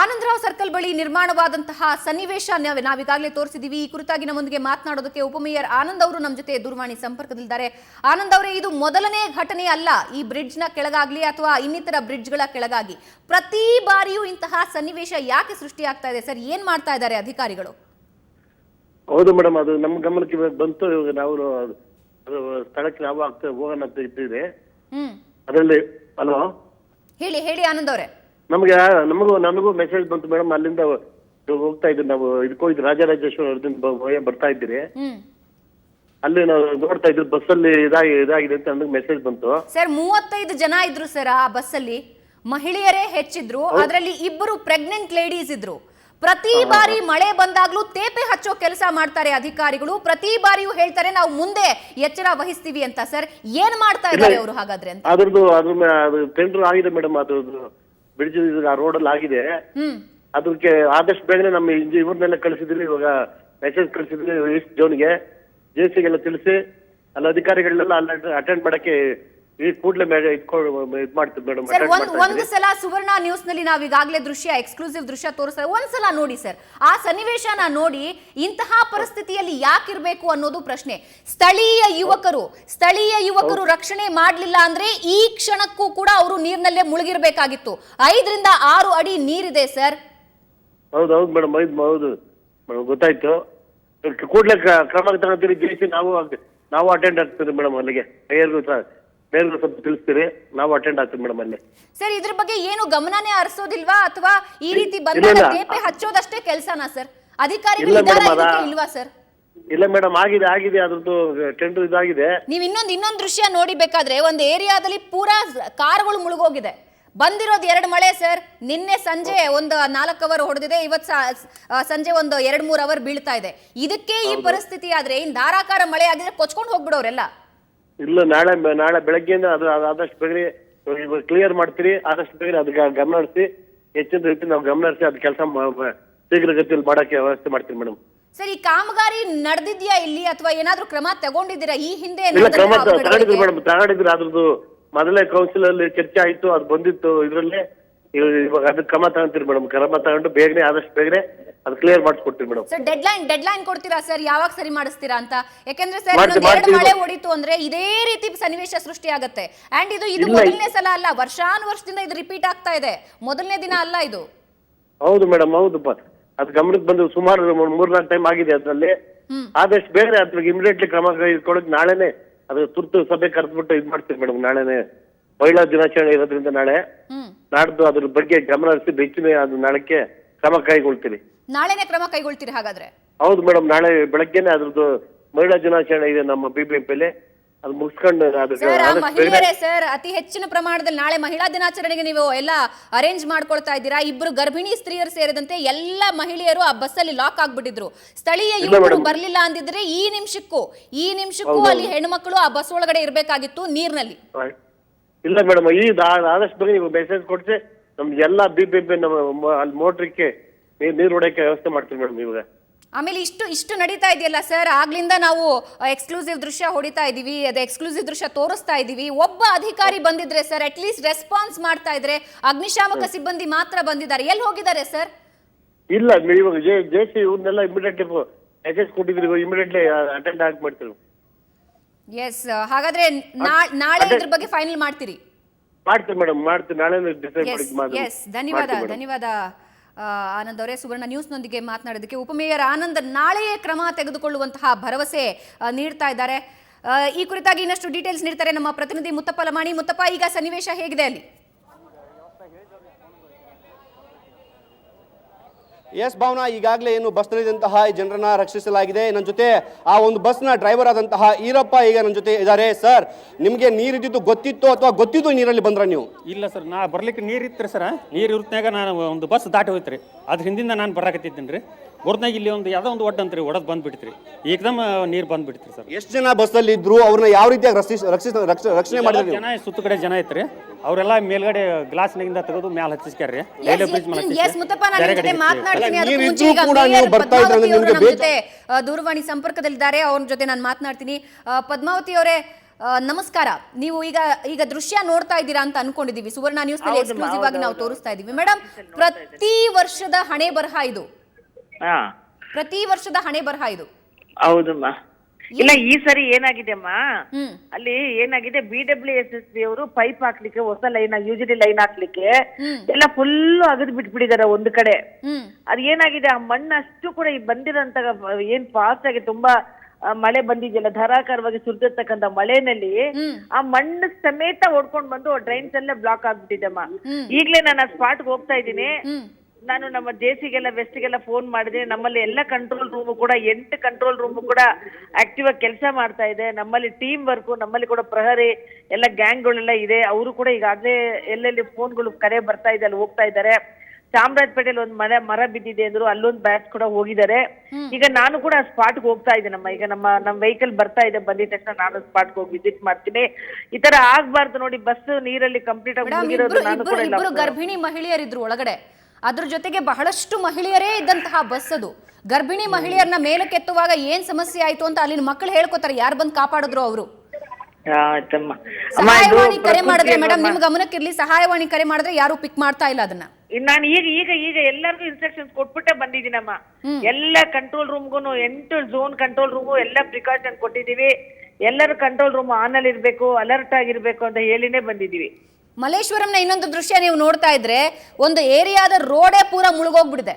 Anandrao circle ಬಳಿ ನಿರ್ಮಾಣವಾದಂತಹ ಸನ್ನಿವೇಶ ನಾವೀಗಾಗಲೇ ತೋರಿಸಿದೀವಿ. ಈ ಕುರಿತಾಗಿ ನಮ್ಮೊಂದಿಗೆ ಮಾತನಾಡೋದಕ್ಕೆ ಉಪಮೇಯರ್ ಆನಂದ್ ಅವರು ನಮ್ಮ ಜೊತೆ ದೂರವಾಣಿ ಸಂಪರ್ಕದಲ್ಲಿದ್ದಾರೆ. ಆನಂದ್ ಅವರೇ, ಇದು ಮೊದಲನೇ ಘಟನೆ ಅಲ್ಲ ಈ ಬ್ರಿಡ್ಜ್ ನ ಕೆಳಗಾಗ್ಲಿ ಅಥವಾ ಇನ್ನಿತರ ಬ್ರಿಡ್ಜ್ಗಳ ಕೆಳಗಾಗಿ. ಪ್ರತಿ ಬಾರಿಯೂ ಇಂತಹ ಸನ್ನಿವೇಶ ಯಾಕೆ ಸೃಷ್ಟಿಯಾಗ್ತಾ ಇದೆ ಸರ್? ಏನ್ ಮಾಡ್ತಾ ಇದ್ದಾರೆ ಅಧಿಕಾರಿಗಳು? ಹೌದು ಮೇಡಮ್, ಅದು ನಮ್ಮ ಗಮನಕ್ಕೆ ಬಂತು. ಇವಾಗ ನಾವು ಸ್ಥಳಕ್ಕೆ ನಾವು ಹೋಗೋಣ ಅಂತ ಇಟ್ಟಿದೆ. ಅದರಲ್ಲಿ ಹಲೋ ಹೇಳಿ ಹೇಳಿ ಆನಂದ್ ಅವರೇ. ನನಗೂ ಮೆಸೇಜ್ ಬಂತು ಮೇಡಮ್. ಅಲ್ಲಿಂದ ಹೋಗ್ತಾ ಇದ್ವಿ, ನಾವು ಇದಕ್ಕೋಗಿದ್ದು ರಾಜರಾಜೇಶ್ವರ ಬರ್ತಾ ಇದ್ದೀರಿ. ಅಲ್ಲಿ ನಾವು ನೋಡ್ತಾ ಇದ್ವಿ ಬಸ್ಸಲ್ಲಿ ಇದಾಗಿದೆ ಅಂತ ನನಗೆ ಮೆಸೇಜ್ ಬಂತು. ಸರ್ 35 ಜನ ಇದ್ರು ಸರ್ ಆ ಬಸ್ಸಲ್ಲಿ. ಮಹಿಳೆಯರೇ ಹೆಚ್ಚಿದ್ರು, ಅದರಲ್ಲಿ ಇಬ್ಬರು ಪ್ರೆಗ್ನೆಂಟ್ ಲೇಡೀಸ್ ಇದ್ರು. ಪ್ರತಿ ಬಾರಿ ಮಳೆ ಬಂದಾಗ್ಲೂ ತೇಪೆ ಹಚ್ಚೋ ಕೆಲಸ ಮಾಡ್ತಾರೆ ಅಧಿಕಾರಿಗಳು. ಪ್ರತಿ ಬಾರಿಯೂ ಹೇಳ್ತಾರೆ ನಾವು ಮುಂದೆ ಎಚ್ಚರ ವಹಿಸ್ತೀವಿ ಅಂತ. ಸರ್ ಏನ್ ಮಾಡ್ತಾ ಇದ್ದಾರೆ ಅವರು ಹಾಗಾದ್ರೆ ಅಂತ? ಅದು ಟೆಂಡರ್ ಆಗಿದೆ ಮೇಡಮ್. ಅದು ಬ್ರಿಡ್ಜ್ ಆ ರೋಡ್ ಅಲ್ಲಿ ಆಗಿದೆ. ಅದಕ್ಕೆ ಆದಷ್ಟು ಬೇಗನೆ ನಮ್ಮ ಇವ್ರನ್ನೆಲ್ಲ ಕಳಿಸಿದ್ರಿ. ಇವಾಗ ಮೆಸೇಜ್ ಕಳಿಸಿದ್ರಿ ಈಸ್ಟ್ ಜೋನ್ಗೆ, ಜೆಸಿಗೆಲ್ಲ ತಿಳಿಸಿ ಅಲ್ಲಿ ಅಧಿಕಾರಿಗಳನ್ನೆಲ್ಲ ಅಲ್ಲಿ ಅಟೆಂಡ್ ಮಾಡಕ್ಕೆ ಈ ಕೂಡಲೇ ಮಾಡ್ತೀವಿ ಮೇಡಮ್. ಒಂದು ಸಲ ಸುವರ್ಣ ನ್ಯೂಸ್ ನಲ್ಲಿ ನಾವೀಗಾಗಲೇ ಎಕ್ಸ್ಕ್ಲೂಸಿವ್ ದೃಶ್ಯ ತೋರಿಸ್ತಾರೆ. ಒಂದ್ಸಲ ನೋಡಿ ಸರ್, ಆ ಸನ್ನಿವೇಶನ ನೋಡಿ. ಇಂತಹ ಪರಿಸ್ಥಿತಿಯಲ್ಲಿ ಯಾಕಿರ್ಬೇಕು ಅನ್ನೋದು ಪ್ರಶ್ನೆ. ಸ್ಥಳೀಯ ಯುವಕರು ರಕ್ಷಣೆ ಮಾಡ್ಲಿಲ್ಲ ಅಂದ್ರೆ ಈ ಕ್ಷಣಕ್ಕೂ ಕೂಡ ಅವರು ನೀರಿನಲ್ಲೇ ಮುಳುಗಿರ್ಬೇಕಾಗಿತ್ತು. 5 ರಿಂದ 6 ಅಡಿ ನೀರಿದೆ ಸರ್. ಹೌದು ಮೇಡಮ್, ಹೌದು ಗೊತ್ತಾಯ್ತು. ಕೂಡಲೇ ಕ್ರಮ ತಗೊಳ್ತೀರಿ. ಜೆಸಿ ನಾವು ಅಟೆಂಡ್ ಆಗ್ತೀವಿ ಮೇಡಮ್. ಅಲ್ಲಿಗೆ ಮೇಲ್ಗೂ ಸ್ವಲ್ಪ ತಿಳಿಸ್ತೀರಿ, ನಾವು ಅಟೆಂಡ್ ಆಗ್ತೀವಿ ಮೇಡಮ್ ಅಲ್ಲಿ. ಸರ್ ಇದ್ರ ಬಗ್ಗೆ ಏನು ಗಮನನೇ ಹರಿಸೋದಿಲ್ವಾ ಅಥವಾ ಈ ರೀತಿ ಬಂದಾಗ ತೇಪೆ ಹಚ್ಚೋದಷ್ಟೇ ಕೆಲಸನಾ ಸರ್? ಅಧಿಕಾರಿಗಳು ಇಲ್ವಾ ಸರ್? ಇಲ್ಲ ಮೇಡಮ್, ಆಗಿದೆ ಅದ್ರದ್ದು ಟೆಂಡರ್ ಇದಾಗಿದೆ. ನೀವು ಇನ್ನೊಂದು ದೃಶ್ಯ ನೋಡಿ ಬೇಕಾದ್ರೆ, ಒಂದು ಏರಿಯಾದಲ್ಲಿ ಪೂರಾ ಕಾರ್ಗಳು ಮುಳುಗೋಗಿದೆ. ಬಂದಿರೋದು 2 ಮಳೆ ಸರ್. ನಿನ್ನೆ ಸಂಜೆ ಒಂದು 4 ಅವರ್ ಹೊಡೆದಿದೆ, ಇವತ್ತು ಸಂಜೆ ಒಂದು 2-3 ಅವರ್ ಬೀಳ್ತಾ ಇದೆ. ಇದಕ್ಕೆ ಈ ಪರಿಸ್ಥಿತಿ ಆದ್ರೆ ಇನ್ ಧಾರಾಕಾರ ಮಳೆ ಆಗಿದ್ರೆ ಕೊಚ್ಕೊಂಡು ಹೋಗ್ಬಿಡೋರೆಲ್ಲ. ಇಲ್ಲ, ನಾಳೆ ಬೆಳಗ್ಗೆಯಿಂದ ಅದು ಆದಷ್ಟು ಬೇಗನೆ ಕ್ಲಿಯರ್ ಮಾಡ್ತೀರಿ. ಆದಷ್ಟು ಬೇಗನೆ ಅದಕ್ಕೆ ಗಮನ ಹರಿಸಿ, ಹೆಚ್ಚಿನ ರೀತಿ ನಾವು ಗಮನ ಹರಿಸಿ ಅದ್ ಕೆಲಸ ಶೀಘ್ರಗತಿಯಲ್ಲಿ ಮಾಡಕ್ಕೆ ವ್ಯವಸ್ಥೆ ಮಾಡ್ತೀವಿ ಮೇಡಮ್. ಸರ್ ಈ ಕಾಮಗಾರಿ ನಡೆದಿದ್ಯಾ ಇಲ್ಲಿ ಅಥವಾ ಏನಾದ್ರೂ ಕ್ರಮ ತಗೊಂಡಿದ್ದೀರಾ ಈ ಹಿಂದೆ? ಕ್ರಮ ತಗೊಂಡಿದ್ರು ಮೇಡಮ್, ತಗೊಂಡಿದ್ರು. ಅದ್ರದ್ದು ಮೊದಲೇ ಕೌನ್ಸಿಲ್ ಅಲ್ಲಿ ಚರ್ಚೆ ಆಯ್ತು, ಅದು ಬಂದಿತ್ತು ಇದ್ರಲ್ಲಿ. ಇವಾಗ ಅದಕ್ಕೆ ಕ್ರಮ ತಗೊಂತೀರಿ ಮೇಡಮ್. ಕ್ರಮ ತಗೊಂಡು ಬೇಗನೆ ಆದಷ್ಟು ಬೇಗನೆ ಅದು ಕ್ಲಿಯರ್ ಮಾಡಿಸ್ಕೊಡ್ತೀವಿ ಮೇಡಮ್. ಸರ್ ಡೆಡ್ ಲೈನ್ ಕೊಡ್ತೀರಾ ಸರ್? ಯಾವಾಗ ಸರಿ ಮಾಡಿಸ್ತೀರಾ ಅಂತ? ಯಾಕಂದ್ರೆ ಸರ್ ಇನ್ನೊಂದು ಮಳೆ ಹೊಡಿತು ಅಂದ್ರೆ ಇದೇ ರೀತಿ ಸನ್ನಿವೇಶ ಸೃಷ್ಟಿ ಆಗುತ್ತೆ. ಅಂಡ್ ಇದು ಮೊದಲನೇ ಸಲ ಅಲ್ಲ, ವರ್ಷದಿಂದ ಇದು ರಿಪೀಟ್ ಆಗ್ತಾ ಇದೆ. ಮೊದಲನೇ ದಿನ ಅಲ್ಲ ಇದು. ಹೌದು ಮೇಡಮ್, ಹೌದು. ಅದು ಗಮನಕ್ಕೆ ಬಂದು ಸುಮಾರು 3-4 ಟೈಮ್ ಆಗಿದೆ. ಅದ್ರಲ್ಲಿ ಆದಷ್ಟು ಬೇಗನೆ ಅದ್ರಿಗೆ ಇಮಿಡಿಯೇಟ್ಲಿ ಕ್ರಮ ಕೈಗೊಳ್ಳೋಕೆ ನಾಳೆನೆ ಅದು ತುರ್ತು ಸಭೆ ಕರೆದ್ಬಿಟ್ಟು ಇದ್ ಮಾಡ್ತೀವಿ ಮೇಡಮ್. ನಾಳೆನೆ ಮಹಿಳಾ ದಿನಾಚರಣೆ ಇರೋದ್ರಿಂದ ನಾಡ್ದು ಅದ್ರ ಬಗ್ಗೆ ಗಮನ ಹರಿಸಿ ಹೆಚ್ಚಿನ ಅದು ನಾಳಕ್ಕೆ ಕ್ರಮ ಕೈಗೊಳ್ತೀವಿ. ನಾಳೆನೆ ಕ್ರಮ ಕೈಗೊಳ್ತೀರಿ ಹಾಗಾದ್ರೆ? ಹೌದು ಮೇಡಮ್, ನಾಳೆ ಬೆಳಗ್ಗೆನೆ ಅದ್ರದ್ದು ಮಹಿಳಾ ದಿನಾಚರಣೆ ಇದೆ ನಮ್ಮ ಬಿಬಿಎಂಪಿಲಿ. ಅದು ಮುಗಿಸ್ಕೊಂಡು ಮಹಿಳೆಯರೇ ಸರ್ ಅತಿ ಹೆಚ್ಚಿನ ಪ್ರಮಾಣದಲ್ಲಿ ನಾಳೆ ಮಹಿಳಾ ದಿನಾಚರಣೆಗೆ ನೀವು ಎಲ್ಲ ಅರೇಂಜ್ ಮಾಡ್ಕೊಳ್ತಾ ಇದ್ದೀರಾ. 2 ಗರ್ಭಿಣಿ ಸ್ತ್ರೀಯರು ಸೇರಿದಂತೆ ಎಲ್ಲ ಮಹಿಳೆಯರು ಆ ಬಸ್ಸಲ್ಲಿ ಲಾಕ್ ಆಗ್ಬಿಟ್ಟಿದ್ರು. ಸ್ಥಳೀಯ ಯುವಕರು ಬರ್ಲಿಲ್ಲ ಅಂದಿದ್ರೆ ಈ ನಿಮಿಷಕ್ಕೂ ಅಲ್ಲಿ ಹೆಣ್ಮಕ್ಳು ಆ ಬಸ್ ಒಳಗಡೆ ಇರ್ಬೇಕಾಗಿತ್ತು ನೀರ್ನಲ್ಲಿ. ಇಲ್ಲ ಮೇಡಮ್, ಆದಷ್ಟು ಬೇಗ ನೀವು ಮೆಸೇಜ್ ಕೊಡ್ಸಿ ನಮ್ಗೆ ಎಲ್ಲ ಬಿಬಿಎಂಪಿ ನಮ್ಮ ಅಲ್ಲಿ ಮೋಟ್ರಿಗೆ ನೀರು ಹೊಡೆಯಕ್ಕೆ ವ್ಯವಸ್ಥೆ ಮಾಡ್ತೀವಿ ಮೇಡಮ್. ಇವಾಗ ಆಮೇಲೆ ಇಷ್ಟು ನಡೀತಾ ಇದೆಯಲ್ಲ ಸರ್, ಆಗ್ಲಿಂದ ನಾವು ಎಕ್ಸ್ಕ್ಲೂಸಿವ್ ದೃಶ್ಯ ಹೊಡಿತಾ ಇದೀವಿ, ಅದು ಎಕ್ಸ್ಕ್ಲೂಸಿವ್ ದೃಶ್ಯ ತೋರಿಸ್ತಾ ಇದೀವಿ. ಒಬ್ಬ ಅಧಿಕಾರಿ ಬಂದಿದ್ರೆ ಸರ್, ಅಟ್ ಲೀಸ್ಟ್ ರೆಸ್ಪಾನ್ಸ್ ಮಾಡ್ತಾ ಇದ್ರೆ. ಅಗ್ನಿಶಾಮಕ ಸಿಬ್ಬಂದಿ ಮಾತ್ರ ಬಂದಿದ್ದಾರೆ, ಎಲ್ಲಿ ಹೋಗಿದ್ದಾರೆ ಸರ್? ಇಲ್ಲ, ಇವಾಗ ಜೆಸಿ ಇವ್ರನ್ನೆಲ್ಲ ಇಮಿಡಿಯೇಟ್ಲಿ ಮೆಸೇಜ್ ಕೊಟ್ಟಿದ್ರಿ, ಇಮಿಡಿಯೇಟ್ಲಿ ಅಟೆಂಡ್ ಆಗಿ ಮಾಡ್ತೀವಿ. ಎಸ್, ಹಾಗಾದ್ರೆ ನಾಳೆ ಇದ್ರ ಬಗ್ಗೆ ಫೈನಲ್ ಮಾಡ್ತೀರಿ? ಮಾಡ್ತೀವಿ ಮೇಡಮ್, ಮಾಡ್ತೀವಿ. ನಾಳೆ ಡಿಸೈಡ್ ಮಾಡಿ. ಎಸ್, ಧನ್ಯವಾದ ಆನಂದ್ ಅವರೇ. ಸುವರ್ಣ ನ್ಯೂಸ್ನೊಂದಿಗೆ ಮಾತನಾಡೋದಕ್ಕೆ ಉಪಮೇಯರ್ ಆನಂದ್ ನಾಳೆಯೇ ಕ್ರಮ ತೆಗೆದುಕೊಳ್ಳುವಂತಹ ಭರವಸೆ ನೀಡ್ತಾ ಇದ್ದಾರೆ. ಈ ಕುರಿತಾಗಿ ಇನ್ನಷ್ಟು ಡೀಟೇಲ್ಸ್ ನೀಡ್ತಾರೆ ನಮ್ಮ ಪ್ರತಿನಿಧಿ ಮುತ್ತಪ್ಪ ಲಮಾಣಿ. ಮುತ್ತಪ್ಪ, ಈಗ ಸನ್ನಿವೇಶ ಹೇಗಿದೆ ಅಲ್ಲಿ? ಎಸ್ ಭಾವನಾ, ಈಗಾಗಲೇ ಏನು ಬಸ್ನಲ್ಲಿದ್ದಂತಹ ಜನರನ್ನ ರಕ್ಷಿಸಲಾಗಿದೆ. ನನ್ನ ಜೊತೆ ಆ ಒಂದು ಬಸ್ನ ಡ್ರೈವರ್ ಆದಂತಹ ಈರಪ್ಪ ಈಗ ನನ್ನ ಜೊತೆ ಇದ್ದಾರೆ. ಸರ್, ನಿಮಗೆ ನೀರಿದ್ದು ಗೊತ್ತಿತ್ತು ಅಥವಾ ಗೊತ್ತಿದ್ದು ನೀರಲ್ಲಿ ಬಂದ್ರ ನೀವು? ಇಲ್ಲ ಸರ್, ನಾ ಬರ್ಲಿಕ್ಕೆ ನೀರಿತ್ತು ಸರ್. ನೀರು ಇರುತ್ತಾಗ ನಾನು ಒಂದು ಬಸ್ ದಾಟಿ ಹೋಯ್ತು ರೀ. ಅದ್ರ ಹಿಂದಿಂದ ನಾನು ಬರಾಕತ್ತಿದ್ದೀನಿ ರೀ. ಬರೋದ್ನಾಗ ಇಲ್ಲಿ ಯಾವುದೋ ಒಂದು ಒಡ್ಡ ಅಂತ್ರಿ, ಒಡದ್ ಬಂದ್ಬಿಡ್ತ್ರಿ. ಏಕದಮ್ ನೀರು ಬಂದ್ಬಿಡ್ತ್ರಿ ಸರ್. ಎಷ್ಟು ಜನ ಬಸ್ಸಲ್ಲಿ ಇದ್ರು? ಅವ್ರನ್ನ ಯಾವ ರೀತಿಯಾಗಿ ರಕ್ಷಣೆ ಮಾಡಿದ್ರು? ಜನ ಸುತ್ತ ಕಡೆ ಜನ ಐತ್ರಿ. ಅವರೆಲ್ಲ ಮೇಲ್ಗಡೆ ಗ್ಲಾಸ್ನಾಗಿಂದ ತೆಗೆದು ಮ್ಯಾಲ ಹಚ್ಚಿಸ್ಕ್ಯಾರ್ರಿ. ದೂರವಾಣಿ ಸಂಪರ್ಕದಲ್ಲಿದ್ದಾರೆ, ಅವ್ರ ಜೊತೆ ನಾನು ಮಾತನಾಡ್ತೀನಿ. ಪದ್ಮಾವತಿ ಅವರೇ, ನಮಸ್ಕಾರ. ನೀವು ಈಗ ದೃಶ್ಯ ನೋಡ್ತಾ ಇದ್ದೀರಾ ಅಂತ ಅನ್ಕೊಂಡಿದೀವಿ. ಸುವರ್ಣ ನ್ಯೂಸ್ ನಲ್ಲಿ ಎಕ್ಸ್ಕ್ಲೂಸಿವ್ ಆಗಿ ನಾವು ತೋರಿಸ್ತಾ ಇದೀವಿ. ಮೇಡಮ್, ಪ್ರತಿ ವರ್ಷದ ಹಣೆ ಬರಹ ಇದು. ಪ್ರತಿ ವರ್ಷದ ಹಣೆ ಬರಹ ಇದು. ಹೌದಮ್ಮ. ಇಲ್ಲ, ಈ ಸರಿ ಏನಾಗಿದೆ ಅಮ್ಮ, ಅಲ್ಲಿ ಏನಾಗಿದೆ, BWSSB ಅವರು ಪೈಪ್ ಹಾಕ್ಲಿಕ್ಕೆ ಹೊಸ ಲೈನ್, ಯೂಶಲಿ ಲೈನ್ ಹಾಕ್ಲಿಕ್ಕೆ ಎಲ್ಲ ಫುಲ್ ಅಗದ್ ಬಿಟ್ಬಿಟ್ಟಿದ್ದಾರೆ ಒಂದು ಕಡೆ. ಅದ್ ಏನಾಗಿದೆ, ಆ ಮಣ್ಣು ಅಷ್ಟು ಕೂಡ ಈ ಬಂದಿರೋಂತ ಏನ್ ಫಾಸ್ಟ್ ಆಗಿ ತುಂಬಾ ಮಳೆ ಬಂದಿದೆಯಲ್ಲ, ಧಾರಾಕಾರವಾಗಿ ಸುರಿದಿರ್ತಕ್ಕಂಥ ಮಳೆನಲ್ಲಿ ಆ ಮಣ್ಣು ಸಮೇತ ಓಡ್ಕೊಂಡ್ ಬಂದು ಡ್ರೈನ್ಸ್ ಎಲ್ಲ ಬ್ಲಾಕ್ ಆಗ್ಬಿಟ್ಟಿದೆಮ್ಮ. ಈಗ್ಲೇ ನಾನು ಆ ಸ್ಪಾಟ್ಗೆ ಹೋಗ್ತಾ ಇದ್ದೀನಿ. ನಾನು ನಮ್ಮ ಜೆಸಿಗೆಲ್ಲ ವೆಸ್ಟ್ಗೆಲ್ಲ ಫೋನ್ ಮಾಡಿದೆ. ನಮ್ಮಲ್ಲಿ ಎಲ್ಲ ಕಂಟ್ರೋಲ್ ರೂಮ್ ಕೂಡ 8 ಕಂಟ್ರೋಲ್ ರೂಮ್ ಕೂಡ ಆಕ್ಟಿವ್ ಆಗಿ ಕೆಲಸ ಮಾಡ್ತಾ ಇದೆ. ನಮ್ಮಲ್ಲಿ ಟೀಮ್ ವರ್ಕ್, ನಮ್ಮಲ್ಲಿ ಕೂಡ ಪ್ರಹರಿ ಎಲ್ಲ ಗ್ಯಾಂಗ್ಗಳೆಲ್ಲ ಇದೆ. ಅವರು ಕೂಡ ಈಗಾಗಲೇ ಎಲ್ಲೆಲ್ಲಿ ಫೋನ್ಗಳು ಕರೆ ಬರ್ತಾ ಇದೆ, ಅಲ್ಲಿ ಹೋಗ್ತಾ ಇದ್ದಾರೆ. ಚಾಮರಾಜಪೇಟೆಯಲ್ಲಿ ಒಂದು ಮರ ಬಿದ್ದಿದೆ ಅಂದ್ರು, ಅಲ್ಲೊಂದು ಬ್ಯಾಚ್ ಕೂಡ ಹೋಗಿದ್ದಾರೆ. ಈಗ ನಾನು ಕೂಡ ಸ್ಪಾಟ್ಗೆ ಹೋಗ್ತಾ ಇದ್ದೇನಮ್ಮ. ಈಗ ನಮ್ಮ ವೆಹಿಕಲ್ ಬರ್ತಾ ಇದೆ, ಬಂದಿದ ತಕ್ಷಣ ನಾನು ಸ್ಪಾಟ್ಗೆ ಹೋಗಿ ವಿಸಿಟ್ ಮಾಡ್ತೀನಿ. ಈ ತರ ಆಗ್ಬಾರ್ದು ನೋಡಿ, ಬಸ್ ನೀರಲ್ಲಿ ಕಂಪ್ಲೀಟ್ ಆಗಿ ಮುಳುಗಿರೋದು. ನಾನು ಕೂಡ ಇಬ್ಬರು ಗರ್ಭಿಣಿ ಮಹಿಳೆಯರಿದ್ರು ಒಳಗಡೆ. ಅದ್ರ ಜೊತೆಗೆ ಬಹಳಷ್ಟು ಮಹಿಳೆಯರೇ ಇದ್ದಂತಹ ಬಸ್ ಅದು. ಗರ್ಭಿಣಿ ಮಹಿಳೆಯರನ್ನ ಮೇಲಕ್ಕೆತ್ತುವಾಗ ಏನ್ ಸಮಸ್ಯೆ ಆಯ್ತು ಅಂತ ಅಲ್ಲಿನ ಮಕ್ಕಳು ಹೇಳ್ಕೊತಾರೆ, ಯಾರು ಬಂದು ಕಾಪಾಡಿದ್ರು ಅವರು. ಸಹಾಯವಾಣಿ ಕರೆ ಮಾಡಿದ್ರೆ ಮೇಡಮ್, ನಿಮ್ ಗಮನಕ್ಕಿರ್ಲಿ, ಸಹಾಯವಾಣಿ ಕರೆ ಮಾಡಿದ್ರೆ ಯಾರು ಪಿಕ್ ಮಾಡ್ತಾ ಇಲ್ಲ ಅದನ್ನ. ನಾನು ಈಗ ಎಲ್ಲರಿಗೂ ಇನ್ಸ್ಟ್ರಕ್ಷನ್ಸ್ ಕೊಟ್ಬಿಟ್ಟೆ ಬಂದಿದ್ದೀನಮ್ಮ. ಎಲ್ಲ ಕಂಟ್ರೋಲ್ ರೂಮ್ಗೂ 8 ಝೋನ್ ಕಂಟ್ರೋಲ್ ರೂಮು ಎಲ್ಲ ಪ್ರಿಕಾಷನ್ ಕೊಟ್ಟಿದೀವಿ. ಎಲ್ಲರೂ ಕಂಟ್ರೋಲ್ ರೂಮ್ ಆನ್ ಅಲ್ಲಿ ಇರ್ಬೇಕು, ಅಲರ್ಟ್ ಆಗಿರ್ಬೇಕು ಅಂತ ಹೇಳಿನೇ ಬಂದಿದೀವಿ. ಮಲ್ಲೇಶ್ವರಂನ ಇನ್ನೊಂದು ದೃಶ್ಯ ನೀವು ನೋಡ್ತಾ ಇದ್ರೆ, ಒಂದು ಏರಿಯಾದ ರೋಡೇ ಪೂರ ಮುಳುಗೋಗ್ಬಿಡಿದೆ.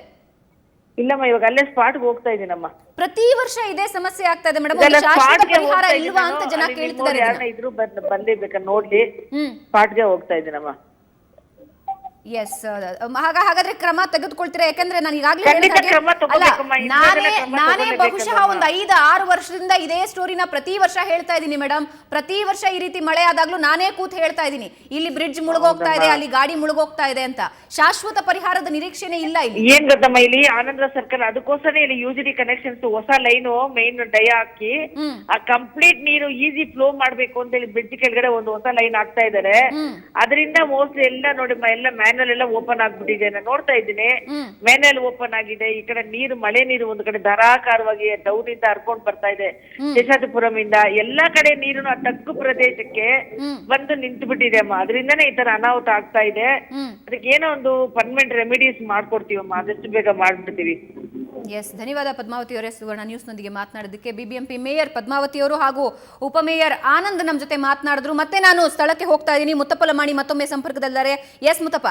ಇಲ್ಲಮ್ಮ, ಇವಾಗ ಅಲ್ಲೇ ಸ್ಪಾಟ್ಗೆ ಹೋಗ್ತಾ ಇದೀನಮ್ಮ. ಪ್ರತಿ ವರ್ಷ ಇದೇ ಸಮಸ್ಯೆ ಆಗ್ತಾ ಇದೆ ಮೇಡಮ್. ಶಾಶ್ವತ ಪರಿಹಾರ ಇಲ್ವಾ ಅಂತ ಜನ ಕೇಳ್ತಿದ್ದಾರೆ. ಇದ್ರು ಬಂದಿರ್ಬೇಕ ನೋಡ್ಲಿ, ಸ್ಪಾಟ್ಗೆ ಹೋಗ್ತಾ ಇದೀನಮ್ಮ. ಎಸ್, ಹಾಗಾದ್ರೆ ಕ್ರಮ ತೆಗೆದುಕೊಳ್ತೀರಾ? ಯಾಕಂದ್ರೆ ನಾನು ಈಗಾಗಲೇ ನಾನೇ ಬಹುಶಃ ಒಂದು 5-6 ವರ್ಷದಿಂದ ಇದೇ ಸ್ಟೋರಿನ ಪ್ರತಿ ವರ್ಷ ಹೇಳ್ತಾ ಇದ್ದೀನಿ ಮೇಡಮ್. ಪ್ರತಿ ವರ್ಷ ಈ ರೀತಿ ಮಳೆ ಆದಾಗ್ಲೂ ನಾನೇ ಕೂತ್ ಹೇಳ್ತಾ ಇದ್ದೀನಿ, ಇಲ್ಲಿ ಬ್ರಿಡ್ಜ್ ಮುಳುಗೋಗ್ತಾ ಇದೆ, ಅಲ್ಲಿ ಗಾಡಿ ಮುಳುಗೋಗ್ತಾ ಇದೆ ಅಂತ. ಶಾಶ್ವತ ಪರಿಹಾರದ ನಿರೀಕ್ಷೆನೇ ಇಲ್ಲ ಇಲ್ಲಿ. ಏನ್ ಗೊತ್ತಮ್ಮ, ಇಲ್ಲಿ ಆನಂದ್ರ ಸರ್ಕಲ್ ಅದಕ್ಕೋಸ್ಕರ ಇಲ್ಲಿ ಯೂಶಲಿ ಕನೆಕ್ಷನ್ಸ್ ಹೊಸ ಲೈನ್ ಮೇನ್ ಡೈ ಹಾಕಿ ಆ ಕಂಪ್ಲೀಟ್ ನೀರು ಈಸಿ ಫ್ಲೋ ಮಾಡ್ಬೇಕು ಅಂತ ಹೇಳಿ ಬ್ರಿಡ್ಜ್ ಕೆಳಗಡೆ ಒಂದು ಹೊಸ ಲೈನ್ ಹಾಕ್ತಾ ಇದಾರೆ. ಅದರಿಂದ ಮೋಸ್ಟ್ಲಿ ಎಲ್ಲ ನೋಡಿ ಎಲ್ಲ ಮ್ಯಾನುವಲ್ ಎಲ್ಲ ಓಪನ್ ಆಗ್ಬಿಟ್ಟಿದೆ. ನಾನು ನೋಡ್ತಾ ಇದ್ದೀನಿ, ಮ್ಯಾನುವಲ್ ಓಪನ್ ಆಗಿದೆ. ಈ ಕಡೆ ನೀರು, ಮಳೆ ನೀರು ಒಂದು ಕಡೆ ಧಾರಾಕಾರವಾಗಿ ಡೌನ್ ಇಂದ ಹರ್ಕೊಂಡ್ ಬರ್ತಾ ಇದೆ. ಶೇಷಾದ್ರಿಪುರಂ ಇಂದ ಎಲ್ಲಾ ಕಡೆ ನೀರು ಆ ತಗ್ಗು ಪ್ರದೇಶಕ್ಕೆ ಬಂದು ನಿಂತು ಬಿಟ್ಟಿದೆ ಅಮ್ಮ. ಅದರಿಂದನೇ ಈ ತರ ಅನಾಹುತ ಆಗ್ತಾ ಇದೆ. ಅದಕ್ಕೆ ಏನೋ ಒಂದು ಪರ್ಮನೆಂಟ್ ರೆಮಿಡೀಸ್ ಮಾಡ್ಕೊಡ್ತೀವಮ್ಮ, ಆದಷ್ಟು ಬೇಗ ಮಾಡ್ಬಿಡ್ತೀವಿ. ಎಸ್, ಧನ್ಯವಾದ ಪದ್ಮಾವತಿ ಅವರೇ ಸುವರ್ಣ ನ್ಯೂಸ್ ನೊಂದಿಗೆ ಮಾತನಾಡೋದಕ್ಕೆ. ಬಿಬಿಎಂಪಿ ಮೇಯರ್ ಪದ್ಮಾವತಿ ಅವರು ಹಾಗೂ ಉಪಮೇಯರ್ ಆನಂದ್ ನಮ್ಮ ಜೊತೆ ಮಾತನಾಡಿದ್ರು. ಮತ್ತೆ ನಾನು ಸ್ಥಳಕ್ಕೆ ಹೋಗ್ತಾ ಇದ್ದೀನಿ. ಮುತ್ತಪ್ಪ ಲಮಾಣಿ ಮತ್ತೊಮ್ಮೆ ಸಂಪರ್ಕದಲ್ಲಿದ್ದಾರೆ. ಎಸ್ ಮುತ್ತಪ್ಪ.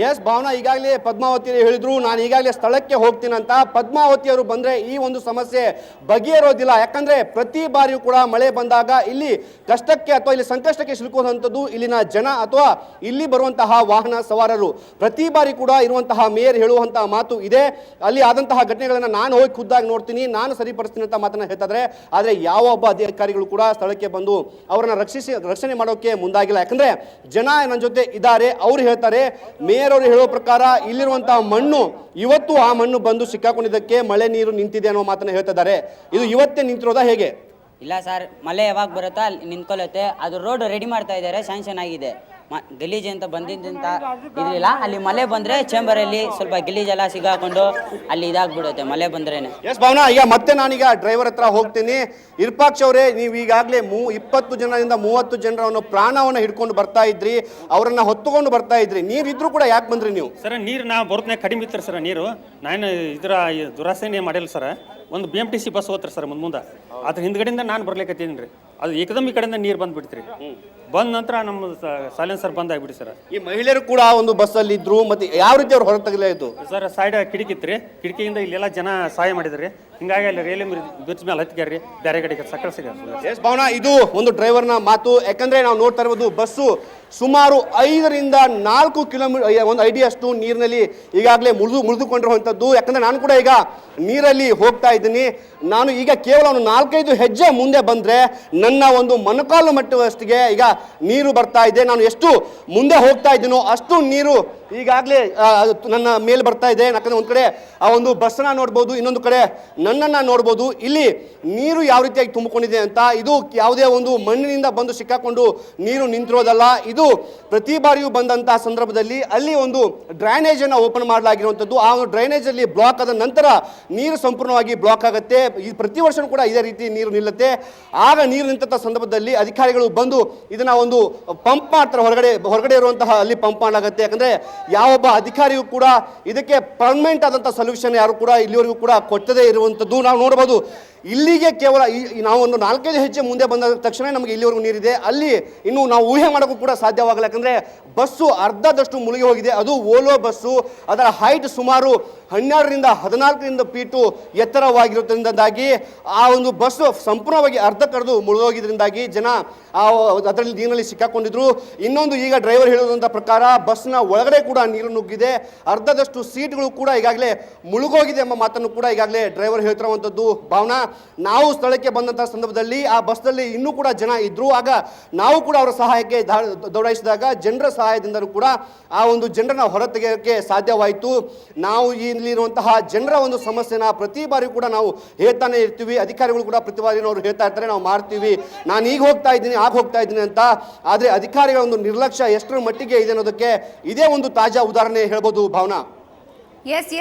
ಎಸ್ ಭಾವನಾ, ಈಗಾಗಲೇ ಪದ್ಮಾವತಿ ಹೇಳಿದ್ರು ನಾನು ಈಗಾಗಲೇ ಸ್ಥಳಕ್ಕೆ ಹೋಗ್ತೀನಂತ. ಪದ್ಮಾವತಿ ಅವರು ಬಂದ್ರೆ ಈ ಒಂದು ಸಮಸ್ಯೆ ಬಗೆಹರೋದಿಲ್ಲ. ಯಾಕಂದ್ರೆ ಪ್ರತಿ ಬಾರಿಯೂ ಕೂಡ ಮಳೆ ಬಂದಾಗ ಇಲ್ಲಿ ಕಷ್ಟಕ್ಕೆ ಅಥವಾ ಇಲ್ಲಿ ಸಂಕಷ್ಟಕ್ಕೆ ಸಿಲುಕುವಂಥದ್ದು ಇಲ್ಲಿನ ಜನ ಅಥವಾ ಇಲ್ಲಿ ಬರುವಂತಹ ವಾಹನ ಸವಾರರು. ಪ್ರತಿ ಬಾರಿ ಕೂಡ ಇರುವಂತಹ ಮೇಯರ್ ಹೇಳುವಂತಹ ಮಾತು ಇದೆ, ಅಲ್ಲಿ ಆದಂತಹ ಘಟನೆಗಳನ್ನ ನಾನು ಹೋಗಿ ಖುದ್ದಾಗಿ ನೋಡ್ತೀನಿ, ನಾನು ಸರಿಪಡಿಸ್ತೀನಿ ಅಂತ ಮಾತನ್ನ ಹೇಳ್ತಾರೆ. ಆದರೆ ಯಾವ ಒಬ್ಬ ಅಧಿಕಾರಿಗಳು ಕೂಡ ಸ್ಥಳಕ್ಕೆ ಬಂದು ಅವರನ್ನ ರಕ್ಷಣೆ ಮಾಡೋಕೆ ಮುಂದಾಗಿಲ್ಲ. ಯಾಕಂದ್ರೆ ಜನ ನನ್ನ ಜೊತೆ ಇದ್ದಾರೆ, ಅವ್ರು ಹೇಳ್ತಾರೆ, ಮೇಯರ್ ಅವರು ಹೇಳೋ ಪ್ರಕಾರ ಇಲ್ಲಿರುವಂತಹ ಮಣ್ಣು ಇವತ್ತು ಆ ಮಣ್ಣು ಬಂದು ಸಿಕ್ಕಾಕೊಂಡಿದ್ದಕ್ಕೆ ಮಳೆ ನೀರು ನಿಂತಿದೆ ಅನ್ನೋ ಮಾತನ್ನ ಹೇಳ್ತಿದ್ದಾರೆ. ಇದು ಇವತ್ತೇ ನಿಂತಿರೋದಾ ಹೇಗೆ? ಇಲ್ಲ ಸರ್, ಮಳೆ ಯಾವಾಗ ಬರುತ್ತಾ ಅಲ್ಲಿ ನಿಂತ್ಕೊಳ್ಳುತ್ತೆ. ಅದು ರೋಡ್ ರೆಡಿ ಮಾಡ್ತಾ ಇದ್ದಾರೆ, ಸ್ಯಾಂಕ್ಷನ್ ಆಗಿದೆ. ಗಲೀಜು ಅಂತ ಬಂದಿದ್ದಂತ ಇದಿಲ್ಲ, ಅಲ್ಲಿ ಮಳೆ ಬಂದ್ರೆ ಚೇಂಬರಲ್ಲಿ ಸ್ವಲ್ಪ ಗಲೀಜೆಲ್ಲ ಸಿಗಾಕೊಂಡು ಅಲ್ಲಿ ಇದಾಗ್ಬಿಡುತ್ತೆ ಮಳೆ ಬಂದ್ರೇನೆ. ಎಸ್ ಭಾವನಾ, ಈಗ ಮತ್ತೆ ನಾನೀಗ ಡ್ರೈವರ್ ಹತ್ರ ಹೋಗ್ತೀನಿ. ಇರ್ಪಾಕ್ಷ ಅವರೇ, ನೀವು ಈಗಾಗಲೇ 20 ಜನರಿಂದ 30 ಜನರನ್ನು ಪ್ರಾಣವನ್ನು ಹಿಡ್ಕೊಂಡು ಬರ್ತಾ ಇದ್ರಿ, ಅವರನ್ನ ಹೊತ್ತುಕೊಂಡು ಬರ್ತಾ ಇದ್ರಿ. ನೀರಿದ್ರು ಕೂಡ ಯಾಕೆ ಬಂದ್ರಿ ನೀವು? ಸರ್, ನೀರು ನಾ ಬರೋತ್ನಾಗ ಕಡಿಮೆ ಇತ್ತು ಸರ್ ನೀರು. ನಾನು ಇದರ ದುರಾಸೆನೇ ಮಾಡಿಲ್ಲ ಸರ್. ಒಂದು BMTC ಬಸ್ ಹೋಗ್ತಾರೆ ಸರ್ ಮುಂದೆ, ಅದ್ರ ಹಿಂದ್ಗಡೆಯಿಂದ ನಾನು ಬರ್ಲಿಕ್ಕತ್ತೀನಿ ರೀ. ಅದು ಏಕದಮ್ ಈ ಕಡೆಯಿಂದ ನೀರು ಬಂದ್ಬಿಡ್ತೀರಿ. ಬಂದ ನಂತರ ನಮ್ಮ ಸೈಲೆನ್ಸರ್ ಬಂದ್ ಆಗ್ಬಿಡಿ ಸರ್. ಈ ಮಹಿಳೆಯರು ಕೂಡ ಒಂದು ಬಸ್ ಅಲ್ಲಿ ಇದ್ರು, ಮತ್ತೆ ಯಾವ ರೀತಿ ಅವ್ರು ಹೊರಗೆ ತಗಲಾಯಿತು ಸರ್? ಸೈಡ್ ಕಿಟಕಿ ಇತ್ತು ರೀ, ಕಿಟಕಿಯಿಂದ ಇಲ್ಲೆಲ್ಲ ಜನ ಸಹಾಯ ಮಾಡಿದ್ರಿ. ಹಿಂಗಾಗಿ ಅಲ್ಲಿ ರೈಲ್ವೆ ಬ್ರಿಡ್ಜ್ ಮೇಲೆ ಹತ್ತಿಗ್ಯಾರ್ರಿ, ಬೇರೆ ಕಡೆಗೆ ಸಕಲ ಸಿಗ. ಎಸ್ ಭಾವನಾ, ಇದು ಒಂದು ಡ್ರೈವರ್ನ ಮಾತು. ಯಾಕಂದ್ರೆ ನಾವು ನೋಡ್ತಾ ಇರ್ಬೋದು, ಬಸ್ಸು ಸುಮಾರು 5ರಿಂದ 4 ಕಿಲೋಮೀಟರ್ ಒಂದು ಅಷ್ಟು ನೀರಿನಲ್ಲಿ ಈಗಾಗಲೇ ಮುಳಿದುಕೊಂಡಿರುವಂಥದ್ದು. ಯಾಕಂದ್ರೆ ನಾನು ಕೂಡ ಈಗ ನೀರಲ್ಲಿ ಹೋಗ್ತಾ ಇದ್ದೀನಿ. ನಾನು ಈಗ ಕೇವಲ ಒಂದು 4-5 ಹೆಜ್ಜೆ ಮುಂದೆ ಬಂದ್ರೆ ನನ್ನ ಒಂದು ಮೊಣಕಾಲು ಮಟ್ಟದಷ್ಟಿಗೆ ಈಗ ನೀರು ಬರ್ತಾ ಇದೆ. ನಾನು ಎಷ್ಟು ಮುಂದೆ ಹೋಗ್ತಾ ಇದ್ದೀನೋ ಅಷ್ಟು ನೀರು ಈಗಾಗಲೇ ನನ್ನ ಮೇಲ್ ಬರ್ತಾ ಇದೆ. ಯಾಕಂದ್ರೆ ಒಂದು ಕಡೆ ಆ ಒಂದು ಬಸ್ಸನ್ನ ನೋಡ್ಬೋದು, ಇನ್ನೊಂದು ಕಡೆ ನನ್ನನ್ನು ನೋಡ್ಬೋದು. ಇಲ್ಲಿ ನೀರು ಯಾವ ರೀತಿಯಾಗಿ ತುಂಬಿಕೊಂಡಿದೆ ಅಂತ, ಇದು ಯಾವುದೇ ಒಂದು ಮಣ್ಣಿನಿಂದ ಬಂದು ಸಿಕ್ಕಾಕೊಂಡು ನೀರು ನಿಂತಿರೋದಲ್ಲ. ಇದು ಪ್ರತಿ ಬಾರಿಯೂ ಬಂದಂತಹ ಸಂದರ್ಭದಲ್ಲಿ ಅಲ್ಲಿ ಒಂದು ಡ್ರೈನೇಜ್ ಅನ್ನು ಓಪನ್ ಮಾಡಲಾಗಿರುವಂಥದ್ದು. ಆ ಒಂದು ಡ್ರೈನೇಜ್ ಅಲ್ಲಿ ಬ್ಲಾಕ್ ಆದ ನಂತರ ನೀರು ಸಂಪೂರ್ಣವಾಗಿ ಬ್ಲಾಕ್ ಆಗುತ್ತೆ. ಈ ಪ್ರತಿ ವರ್ಷವೂ ಕೂಡ ಇದೇ ರೀತಿ ನೀರು ನಿಲ್ಲುತ್ತೆ. ಆಗ ನೀರು ನಿಂತ ಸಂದರ್ಭದಲ್ಲಿ ಅಧಿಕಾರಿಗಳು ಬಂದು ಇದನ್ನ ಒಂದು ಪಂಪ್ ಮಾಡ್ತಾರೆ, ಹೊರಗಡೆ ಇರುವಂತಹ ಅಲ್ಲಿ ಪಂಪ್ ಮಾಡಲಾಗುತ್ತೆ. ಯಾಕಂದ್ರೆ ಯಾವೊಬ್ಬ ಅಧಿಕಾರಿಯೂ ಕೂಡ ಇದಕ್ಕೆ ಪರ್ಮನೆಂಟ್ ಆದಂತಹ ಸೊಲ್ಯೂಷನ್ ಯಾರು ಕೂಡ ಇಲ್ಲಿವರೆಗೂ ಕೂಡ ಕೊಟ್ಟದೇ ಇರುವಂಥದ್ದು ನಾವು ನೋಡಬಹುದು. ಇಲ್ಲಿಗೆ ಕೇವಲ ನಾವು ಒಂದು 4-5 ಹೆಜ್ಜೆ ಮುಂದೆ ಬಂದ ತಕ್ಷಣ ನಮಗೆ ಇಲ್ಲಿವರೆಗೂ ನೀರಿದೆ. ಅಲ್ಲಿ ಇನ್ನು ನಾವು ಊಹೆ ಮಾಡೋಕ್ಕೂ ಕೂಡ ಸಾಧ್ಯವಾಗಲ್ಲ. ಯಾಕಂದ್ರೆ ಬಸ್ಸು ಅರ್ಧದಷ್ಟು ಮುಳುಗಿ ಹೋಗಿದೆ. ಅದು ಓಲೋ ಬಸ್ಸು. ಅದರ ಹೈಟ್ ಸುಮಾರು 12-14 ಫೀಟು ಎತ್ತರವಾಗಿರುವುದರಿಂದಾಗಿ ಆ ಒಂದು ಬಸ್ಸು ಸಂಪೂರ್ಣವಾಗಿ ಅರ್ಧಕ್ಕರ್ದು ಮುಳುಗೋಗಿದ್ರಿಂದಾಗಿ ಜನ ಅದರಲ್ಲಿ ನೀರಿನಲ್ಲಿ ಸಿಕ್ಕಾಕೊಂಡಿದ್ರು. ಇನ್ನೊಂದು ಈಗ ಡ್ರೈವರ್ ಹೇಳುವಂಥ ಪ್ರಕಾರ ಬಸ್ನ ಒಳಗಡೆ ಕೂಡ ನೀರು ನುಗ್ಗಿದೆ. ಅರ್ಧದಷ್ಟು ಸೀಟ್ಗಳು ಕೂಡ ಈಗಾಗಲೇ ಮುಳುಗೋಗಿದೆ ಎಂಬ ಮಾತನ್ನು ಕೂಡ ಈಗಾಗಲೇ ಡ್ರೈವರ್ ಹೇಳ್ತಿರುವಂಥದ್ದು. ಭಾವನಾ, ನಾವು ಸ್ಥಳಕ್ಕೆ ಬಂದಂಥ ಸಂದರ್ಭದಲ್ಲಿ ಆ ಬಸ್ನಲ್ಲಿ ಇನ್ನೂ ಕೂಡ ಜನ ಇದ್ರು. ಆಗ ನಾವು ಕೂಡ ಅವರ ಸಹಾಯಕ್ಕೆ ದೌಡಾಯಿಸಿದಾಗ ಜನರ ಸಹಾಯದಿಂದಲೂ ಕೂಡ ಆ ಒಂದು ಜನರನ್ನ ಹೊರತೆಗೆಯೋಕ್ಕೆ ಸಾಧ್ಯವಾಯಿತು. ನಾವು ಇಲ್ಲಿರುವಂತಹ ಜನರ ಒಂದು ಸಮಸ್ಯೆನ ಪ್ರತಿ ಬಾರಿ ಕೂಡ ನಾವು ಹೇಳ್ತಾನೆ ಇರ್ತೀವಿ. ಅಧಿಕಾರಿಗಳು ಕೂಡ ಪ್ರತಿ ಬಾರಿ ಅವರು ಹೇಳ್ತಾ ಇರ್ತಾರೆ, ನಾವು ಮಾಡ್ತೀವಿ, ನಾನು ಈಗ ಹೋಗ್ತಾ ಇದ್ದೀನಿ ಆಗ ಹೋಗ್ತಾ ಇದ್ದೀನಿ ಅಂತ. ಆದರೆ ಅಧಿಕಾರಿಗಳ ಒಂದು ನಿರ್ಲಕ್ಷ್ಯ ಎಷ್ಟರ ಮಟ್ಟಿಗೆ ಇದೆ ಅನ್ನೋದಕ್ಕೆ ಇದೇ ಒಂದು ತಾಜಾ ಉದಾಹರಣೆ ಹೇಳ್ಬೋದು. ಭಾವನಾ,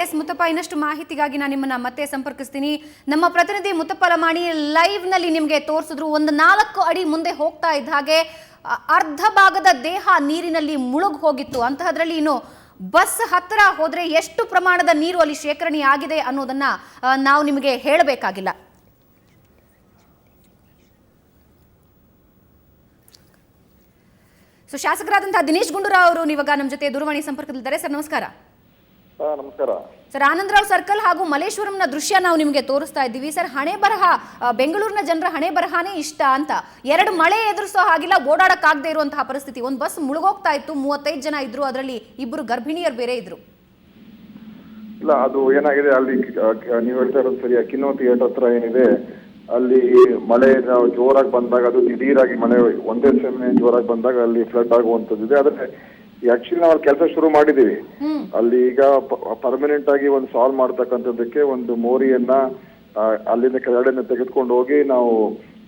ಎಸ್ ಮುತ್ತಪ್ಪ, ಇನ್ನಷ್ಟು ಮಾಹಿತಿಗಾಗಿ ನಾನು ನಿಮ್ಮನ್ನ ಮತ್ತೆ ಸಂಪರ್ಕಿಸ್ತೀನಿ. ನಮ್ಮ ಪ್ರತಿನಿಧಿ ಮುತ್ತಪ್ಪ ಲಮಾಣಿ ಲೈವ್ ನಲ್ಲಿ ನಿಮಗೆ ತೋರಿಸಿದ್ರು. ಒಂದು 4 ಅಡಿ ಮುಂದೆ ಹೋಗ್ತಾ ಇದ್ದ ಹಾಗೆ ಅರ್ಧ ಭಾಗದ ದೇಹ ನೀರಿನಲ್ಲಿ ಮುಳುಗಿ ಹೋಗಿತ್ತು. ಅಂತಹದ್ರಲ್ಲಿ ಇನ್ನು ಬಸ್ ಹತ್ತಿರ ಹೋದ್ರೆ ಎಷ್ಟು ಪ್ರಮಾಣದ ನೀರು ಅಲ್ಲಿ ಶೇಖರಣೆ ಆಗಿದೆ ಅನ್ನೋದನ್ನ ನಾವು ನಿಮಗೆ ಹೇಳಬೇಕಾಗಿಲ್ಲ. ಸೊ ಶಾಸಕರಾದಂತಹ ದಿನೇಶ್ ಗುಂಡೂರಾವ್ ಅವರು ಇವಾಗ ನಮ್ಮ ಜೊತೆ ದೂರವಾಣಿ ಸಂಪರ್ಕದಲ್ಲಿದ್ದಾರೆ. ಸರ್ ನಮಸ್ಕಾರ. ನಮಸ್ಕಾರ ಸರ್, ಆನಂದರಾವ್ ಸರ್ಕಲ್ ಹಾಗೂ ಮಲ್ಲೇಶ್ವರಂನ ದೃಶ್ಯ ನಾವು ನಿಮಗೆ ತೋರಿಸ್ತಾ ಇದ್ದೀವಿ. ಸರ್, ಹಣೆ ಬರಹ ಬೆಂಗಳೂರಿನ ಜನರ ಹಣೆ ಬರಹನೇ ಇಷ್ಟ ಅಂತ. 2 ಮಳೆ ಎದುರಿಸೋ ಹಾಗಿಲ್ಲ, ಓಡಾಡಕ್ಕಾಗದೇ ಇರುವಂತಹ ಪರಿಸ್ಥಿತಿ. ಒಂದು ಬಸ್ ಮುಳುಗೋಗ್ತಾ ಇತ್ತು, 35 ಜನ ಇದ್ರು, ಅದರಲ್ಲಿ 2 ಗರ್ಭಿಣಿಯರು ಬೇರೆ ಇದ್ರು. ಇಲ್ಲ, ಅದು ಏನಾಗಿದೆ ಅಲ್ಲಿ ನೀವು ಹೇಳ್ತಾ ಇರೋದು ಸರಿ. ಕಿನ್ನೋ ಥಿಯೇಟರ್ ಹತ್ರ ಏನಿದೆ, ಅಲ್ಲಿ ಮಳೆ ಜೋರಾಗಿ ಬಂದಾಗ, ಅದು ದಿಢೀರಾಗಿ ಮಳೆ ಒಂದೇ ಸಮಯ ಜೋರಾಗಿ ಬಂದಾಗ ಅಲ್ಲಿ ಫ್ಲಡ್ ಆಗುವಂತದ್ದಿದೆ. ಆದ್ರೆ ಆಕ್ಚುಲಿ ನಾವು ಅಲ್ಲಿ ಕೆಲಸ ಶುರು ಮಾಡಿದೀವಿ. ಅಲ್ಲಿ ಈಗ ಪರ್ಮನೆಂಟ್ ಆಗಿ ಒಂದು ಸಾಲ್ವ್ ಮಾಡ್ತಕ್ಕಂಥದ್ದಕ್ಕೆ ಒಂದು ಮೋರಿಯನ್ನ ಅಲ್ಲಿಂದ ಕೆಳಗಡೆ ತೆಗೆದುಕೊಂಡು ಹೋಗಿ ನಾವು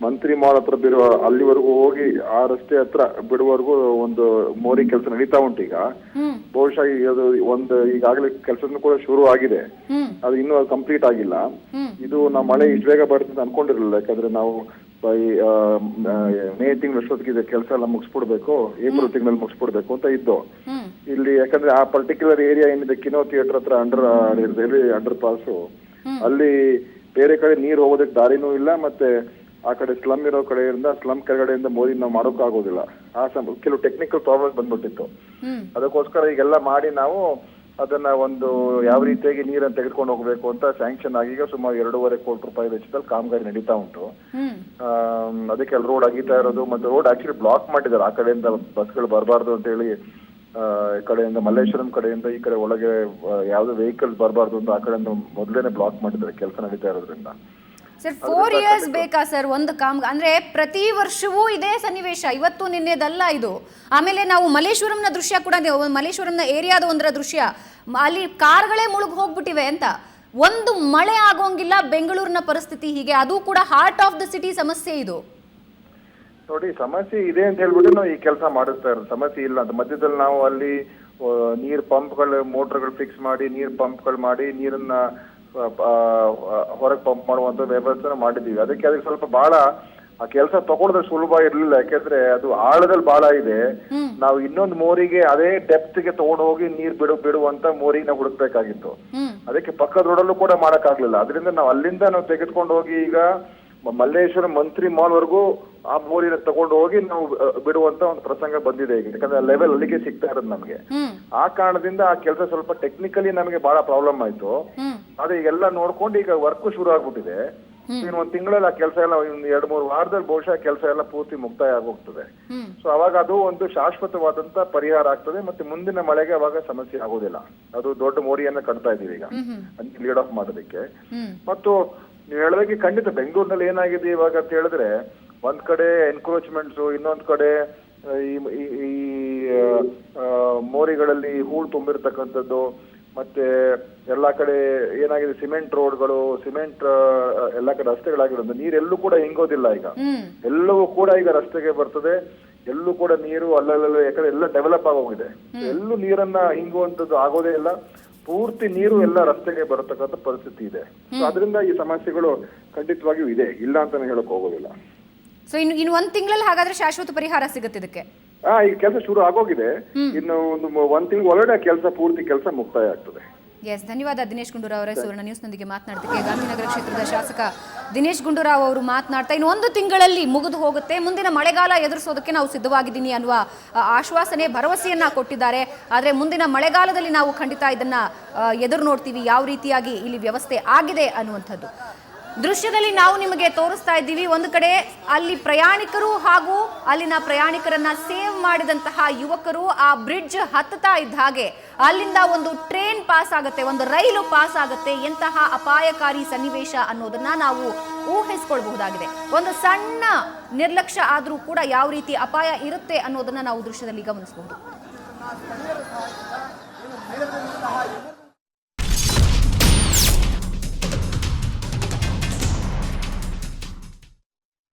ಮಂತ್ರಿ ಮಾಲ್ ಹತ್ರ ಬಿಡುವ ಅಲ್ಲಿವರೆಗೂ ಹೋಗಿ ಆ ರಸ್ತೆ ಹತ್ರ ಬಿಡುವವರೆಗೂ ಒಂದು ಮೋರಿ ಕೆಲಸ ನಡೀತಾ ಉಂಟು. ಈಗ ಬಹುಶಃ ಅದು ಒಂದು ಈಗಾಗಲೇ ಕೆಲಸನೂ ಕೂಡ ಶುರು ಆಗಿದೆ. ಅದು ಇನ್ನೂ ಕಂಪ್ಲೀಟ್ ಆಗಿಲ್ಲ. ಇದು ನಾವು ಮಳೆ ಇಷ್ಟು ಬೇಗ ಬರ್ತದೆ ಅನ್ಕೊಂಡಿರ್ಲಿಲ್ಲ. ಯಾಕಂದ್ರೆ ನಾವು ಮೇ ತಿಂಗಳಷ್ಟೊತ್ತಿಗೆ ಕೆಲಸ ಎಲ್ಲ ಮುಗಿಸ್ಬಿಡ್ಬೇಕು, ಏಪ್ರಿಲ್ ತಿಂಗಳಲ್ಲಿ ಮುಗಿಸ್ಬಿಡ್ಬೇಕು ಅಂತ ಇದ್ದು ಇಲ್ಲಿ. ಯಾಕಂದ್ರೆ ಆ ಪರ್ಟಿಕ್ಯುಲರ್ ಏರಿಯಾ ಏನಿದೆ ಕಿನೋ ಥಿಯೇಟರ್ ಹತ್ರ ಅಂಡರ್ ಪಾಸು, ಅಲ್ಲಿ ಬೇರೆ ಕಡೆ ನೀರು ಹೋಗೋದಕ್ಕೆ ದಾರಿನೂ ಇಲ್ಲ. ಮತ್ತೆ ಆ ಕಡೆ ಸ್ಲಮ್ ಇರೋ ಕಡೆಯಿಂದ ಸ್ಲಮ್ ಕೆಳಗಡೆಯಿಂದ ಮೋದಿ ನಾವು ಮಾಡೋಕ್ಕಾಗೋದಿಲ್ಲ. ಕೆಲವು ಟೆಕ್ನಿಕಲ್ ಪ್ರಾಬ್ಲಮ್ಸ್ ಬಂದ್ಬಿಟ್ಟಿತ್ತು. ಅದಕ್ಕೋಸ್ಕರ ಈಗೆಲ್ಲ ಮಾಡಿ ನಾವು ಅದನ್ನ ಒಂದು ಯಾವ ರೀತಿಯಾಗಿ ನೀರನ್ನು ತೆಗೆದುಕೊಂಡು ಹೋಗ್ಬೇಕು ಅಂತ ಸ್ಯಾಂಕ್ಷನ್ ಆಗೀಗ ಸುಮಾರು 2.5 ಕೋಟಿ ರೂಪಾಯಿ ವೆಚ್ಚದಲ್ಲಿ ಕಾಮಗಾರಿ ನಡೀತಾ ಉಂಟು. ಅದಕ್ಕೆ ರೋಡ್ ಅಗೀತಾ ಇರೋದು, ಮತ್ತೆ ರೋಡ್ ಆಕ್ಚುಲಿ ಬ್ಲಾಕ್ ಮಾಡಿದ್ದಾರೆ. ಆ ಕಡೆಯಿಂದ ಬಸ್ಗಳು ಬರಬಾರ್ದು ಅಂತ ಹೇಳಿ, ಈ ಕಡೆಯಿಂದ ಮಲ್ಲೇಶ್ವರಂ ಕಡೆಯಿಂದ ಈ ಕಡೆ ಒಳಗೆ ಯಾವ್ದು ವೆಹಿಕಲ್ಸ್ ಬರಬಾರ್ದು ಅಂತ ಆ ಕಡೆಯಿಂದ ಮೊದಲೇನೆ ಬ್ಲಾಕ್ ಮಾಡಿದ್ದಾರೆ ಕೆಲಸ ನಡೀತಾ ಇರೋದ್ರಿಂದ. ಸರ್, 4 ಇಯರ್ಸ್ ಬೇಕಾ ಸರ್ ಒಂದು ಅಂದ್ರೆ ಪ್ರತಿ ವರ್ಷವೂ ಇದೇ ಸನ್ನಿವೇಶ, ಇವತ್ತು ನಿನ್ನೆದಲ್ಲ ಇದು. ಆಮೇಲೆ ನಾವು ಮಲ್ಲೇಶ್ವರಂನ ದೃಶ್ಯ ಕೂಡ, ಮಲ್ಲೇಶ್ವರಂನ ಏರಿಯಾದ ಒಂದರ ದೃಶ್ಯ, ಅಲ್ಲಿ ಕಾರ್ಗಳೇ ಮುಳುಗ್ ಹೋಗ್ಬಿಟ್ಟಿವೆ ಅಂತ. ಒಂದು ಮಳೆ ಆಗೋಂಗಿಲ್ಲ. ಬೆಂಗಳೂರಿನ ಪರಿಸ್ಥಿತಿ ಹೀಗೆ, ಅದು ಕೂಡ ಹಾರ್ಟ್ ಆಫ್ ದ ಸಿಟಿ ಸಮಸ್ಯೆ ಇದು. ನೋಡಿ, ಸಮಸ್ಯೆ ಇದೆ ಅಂತ ಹೇಳ್ಬಿಟ್ಟು ನಾವು ಈ ಕೆಲಸ ಮಾಡಿಸ್ತಾ ಇರೋದು. ಸಮಸ್ಯೆ ಇಲ್ಲ ಅಂತ ಮಧ್ಯದಲ್ಲಿ ನಾವು ಅಲ್ಲಿ ನೀರ್ ಪಂಪ್ಗಳು, ಮೋಟರ್ಗಳು ಫಿಕ್ಸ್ ಮಾಡಿ, ನೀರ್ ಪಂಪ್ಗಳು ಮಾಡಿ ನೀರನ್ನ ಹೊರಗೆ ಪಂಪ್ ಮಾಡುವಂತ ವ್ಯವಸ್ಥೆ ಮಾಡಿದೀವಿ. ಅದಕ್ಕೆ ಸ್ವಲ್ಪ ಬಹಳ ಆ ಕೆಲಸ ತಗೊಳ್ಳೋದು ಸುಲಭ ಇರ್ಲಿಲ್ಲ. ಯಾಕೆಂದ್ರೆ ಅದು ಆಳದಲ್ಲಿ ಬಹಳ ಇದೆ. ನಾವು ಇನ್ನೊಂದು ಮೋರಿಗೆ ಅದೇ ಡೆಪ್ತ್ ಗೆ ತಗೊಂಡು ಹೋಗಿ ನೀರ್ ಬಿಡುವಂತ ಮೋರಿನ ಹುಡುಕ್ಬೇಕಾಗಿತ್ತು. ಅದಕ್ಕೆ ಪಕ್ಕದ ರೋಡಲ್ಲೂ ಕೂಡ ಮಾಡಕ್ಕಾಗ್ಲಿಲ್ಲ. ಅದರಿಂದ ನಾವು ಅಲ್ಲಿಂದ ನಾವು ತೆಗೆದುಕೊಂಡು ಹೋಗಿ ಈಗ ಮಲ್ಲೇಶ್ವರಂ ಮಂತ್ರಿ ಮಾಲ್ ವರೆಗೂ ಆ ಮೋರಿನ ತಗೊಂಡು ಹೋಗಿ ನಾವು ಬಿಡುವಂತ ಒಂದು ಪ್ರಸಂಗ ಬಂದಿದೆ ಈಗ. ಯಾಕಂದ್ರೆ ಲೆವೆಲ್ ಅಲ್ಲಿಗೆ ಸಿಗ್ತಾ ಇರೋದು ನಮ್ಗೆ. ಆ ಕಾರಣದಿಂದ ಆ ಕೆಲಸ ಸ್ವಲ್ಪ ಟೆಕ್ನಿಕಲಿ ನಮಗೆ ಬಹಳ ಪ್ರಾಬ್ಲಮ್ ಆಯ್ತು. ಆದ್ರೆ ಈಗೆಲ್ಲ ನೋಡ್ಕೊಂಡು ಈಗ ವರ್ಕ್ ಶುರು ಆಗ್ಬಿಟ್ಟಿದೆ. ಇನ್ನು 1 ತಿಂಗಳಲ್ಲಿ ಆ ಕೆಲಸ ಎಲ್ಲ, 2-3 ವಾರದಲ್ಲಿ ಬಹುಶಃ ಕೆಲಸ ಎಲ್ಲ ಪೂರ್ತಿ ಮುಕ್ತಾಯ ಆಗೋಗ್ತದೆ. ಸೊ ಅವಾಗ ಅದು ಒಂದು ಶಾಶ್ವತವಾದಂತ ಪರಿಹಾರ ಆಗ್ತದೆ. ಮತ್ತೆ ಮುಂದಿನ ಮಳೆಗೆ ಅವಾಗ ಸಮಸ್ಯೆ ಆಗೋದಿಲ್ಲ. ಅದು ದೊಡ್ಡ ಮೋರಿಯನ್ನ ಕಟ್ತಾ ಇದೀವಿ ಈಗ ಲೀಡ್ ಆಫ್ ಮಾಡೋದಕ್ಕೆ. ಮತ್ತು ನೀವು ಹೇಳಿದಾಗೆ ಖಂಡಿತ ಬೆಂಗಳೂರಿನಲ್ಲಿ ಏನಾಗಿದೆ ಇವಾಗ ಅಂತ ಹೇಳಿದ್ರೆ, ಒಂದ್ ಕಡೆ ಎನ್ಕ್ರೋಚ್ಮೆಂಟ್ಸ್, ಇನ್ನೊಂದ್ ಕಡೆ ಈ ಮೋರಿಗಳಲ್ಲಿ ಹೂಳು ತುಂಬಿರ್ತಕ್ಕಂಥದ್ದು, ಮತ್ತೆ ಎಲ್ಲಾ ಕಡೆ ಏನಾಗಿದೆ ಸಿಮೆಂಟ್ ರೋಡ್ಗಳು, ಸಿಮೆಂಟ್ ಎಲ್ಲಾ ಕಡೆ ರಸ್ತೆಗಳಾಗಿರೋದು, ನೀರೆಲ್ಲೂ ಕೂಡ ಹಿಂಗೋದಿಲ್ಲ ಈಗ. ಎಲ್ಲವೂ ಕೂಡ ಈಗ ರಸ್ತೆಗೆ ಬರ್ತದೆ, ಎಲ್ಲೂ ಕೂಡ ನೀರು ಅಲ್ಲಲ್ಲ ಯಾಕಂದ್ರೆ ಎಲ್ಲ ಡೆವಲಪ್ ಆಗೋಗಿದೆ. ಎಲ್ಲೂ ನೀರನ್ನ ಹಿಂಗುವಂಥದ್ದು ಆಗೋದೇ ಇಲ್ಲ, ಪೂರ್ತಿ ನೀರು ಎಲ್ಲ ರಸ್ತೆಗೆ ಬರತಕ್ಕಂಥ ಪರಿಸ್ಥಿತಿ ಇದೆ. ಸೊ ಅದರಿಂದ ಈ ಸಮಸ್ಯೆಗಳು ಖಂಡಿತವಾಗಿಯೂ ಇದೆ, ಇಲ್ಲ ಅಂತಾನೆ ಹೇಳಕ್ ಹೋಗೋದಿಲ್ಲ. ಸೊ ಇನ್ನು ಒಂದ್ ತಿಂಗಳಲ್ಲಿ ಹಾಗಾದ್ರೆ ಶಾಶ್ವತ ಪರಿಹಾರ ಸಿಗುತ್ತೆ ಇದಕ್ಕೆ? ಈಗ ಕೆಲಸ ಶುರು ಆಗೋಗಿದೆ, ಇನ್ನು ಒಂದ್ ತಿಂಗಳು ಒಳಗಡೆ ಪೂರ್ತಿ ಕೆಲಸ ಮುಕ್ತಾಯ ಆಗ್ತದೆ. ಎಸ್, ಧನ್ಯವಾದ ದಿನೇಶ್ ಗುಂಡೂರಾವ್ ಅವರೇ ಸುವರ್ಣ ನ್ಯೂಸ್ನೊಂದಿಗೆ ಮಾತನಾಡೋದಕ್ಕೆ. ಗಾಂಧಿನಗರ ಕ್ಷೇತ್ರದ ಶಾಸಕ ದಿನೇಶ್ ಗುಂಡೂರಾವ್ ಅವರು ಮಾತನಾಡ್ತಾ ಇನ್ನು 1 ತಿಂಗಳಲ್ಲಿ ಮುಗಿದು ಹೋಗುತ್ತೆ, ಮುಂದಿನ ಮಳೆಗಾಲ ಎದುರಿಸೋದಕ್ಕೆ ನಾವು ಸಿದ್ಧವಾಗಿದ್ದೀನಿ ಅನ್ನುವ ಆಶ್ವಾಸನೆ ಭರವಸೆಯನ್ನ ಕೊಟ್ಟಿದ್ದಾರೆ. ಆದರೆ ಮುಂದಿನ ಮಳೆಗಾಲದಲ್ಲಿ ನಾವು ಖಂಡಿತ ಇದನ್ನ ಎದುರು ನೋಡ್ತೀವಿ, ಯಾವ ರೀತಿಯಾಗಿ ಇಲ್ಲಿ ವ್ಯವಸ್ಥೆ ಆಗಿದೆ ಅನ್ನುವಂಥದ್ದು. ದೃಶ್ಯದಲ್ಲಿ ನಾವು ನಿಮಗೆ ತೋರಿಸ್ತಾ ಇದ್ದೀವಿ. ಒಂದು ಕಡೆ ಅಲ್ಲಿ ಪ್ರಯಾಣಿಕರು ಹಾಗೂ ಅಲ್ಲಿನ ಪ್ರಯಾಣಿಕರನ್ನ ಸೇವ್ ಮಾಡಿದಂತಹ ಯುವಕರು ಆ ಬ್ರಿಡ್ಜ್ ಹತ್ತುತ್ತಾ ಇದ್ದ ಹಾಗೆ ಅಲ್ಲಿಂದ ಒಂದು ಟ್ರೈನ್ ಪಾಸ್ ಆಗುತ್ತೆ, ಒಂದು ರೈಲು ಪಾಸ್ ಆಗುತ್ತೆ. ಎಂತಹ ಅಪಾಯಕಾರಿ ಸನ್ನಿವೇಶ ಅನ್ನೋದನ್ನ ನಾವು ಊಹಿಸಿಕೊಳ್ಳಬಹುದಾಗಿದೆ. ಒಂದು ಸಣ್ಣ ನಿರ್ಲಕ್ಷ್ಯ ಆದರೂ ಕೂಡ ಯಾವ ರೀತಿ ಅಪಾಯ ಇರುತ್ತೆ ಅನ್ನೋದನ್ನ ನಾವು ದೃಶ್ಯದಲ್ಲಿ ಗಮನಿಸಬಹುದು.